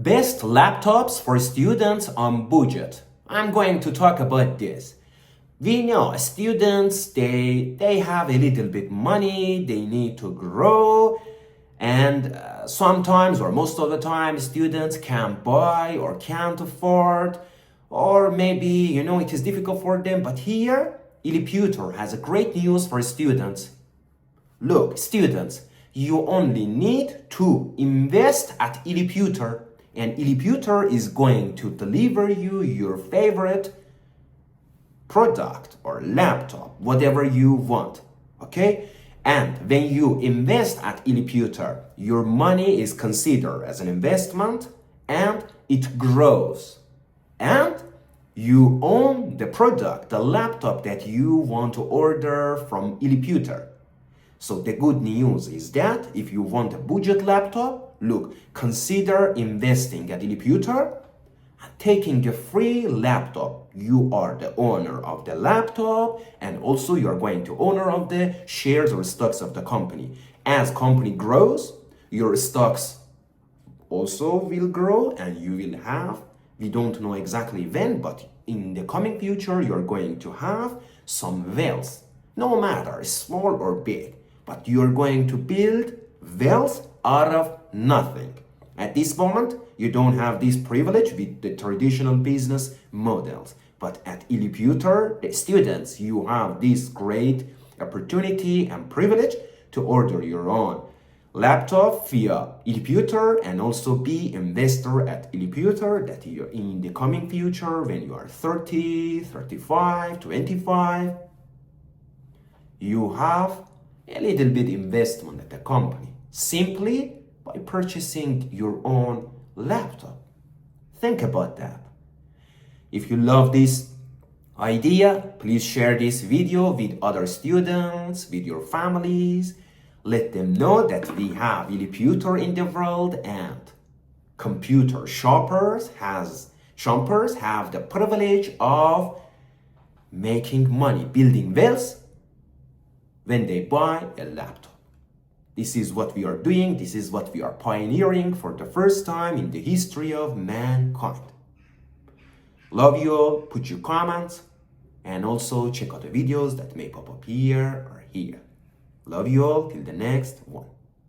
Best laptops for students on budget. I'm going to talk about this. We know students, they have a little bit money, they need to grow, and sometimes or most of the time students can't buy or can't afford, or maybe it is difficult for them. But here ILIPUTER has a great news for students. Look, students, you only need to invest at ILIPUTER, and ILIPUTER is going to deliver you your favorite product or laptop, whatever you want, okay? And when you invest at ILIPUTER, your money is considered as an investment and it grows. And you own the product, the laptop that you want to order from ILIPUTER. So the good news is that if you want a budget laptop, look, consider investing at ILIPUTER and taking a free laptop. You are the owner of the laptop, and also you are going to owner of the shares or stocks of the company. As company grows, your stocks also will grow, and you will have, we don't know exactly when, but in the coming future, you're going to have some wealth, no matter small or big, but you're going to build wealth out of nothing. At this moment, you don't have this privilege with the traditional business models. But at ILIPUTER, the students, you have this great opportunity and privilege to order your own laptop via ILIPUTER and also be investor at ILIPUTER, that you in the coming future, when you are 30, 35, 25, you have a little bit investment at the company simply by purchasing your own laptop. Think about that. If you love this idea, please share this video with other students, with your families. Let them know that we have ILIPUTER in the world, and computer shoppers have the privilege of making money, building wealth when they buy a laptop. This is what we are doing. This is what we are pioneering for the first time in the history of mankind. Love you all. Put your comments and also check out the videos that may pop up here or here. Love you all. Till the next one.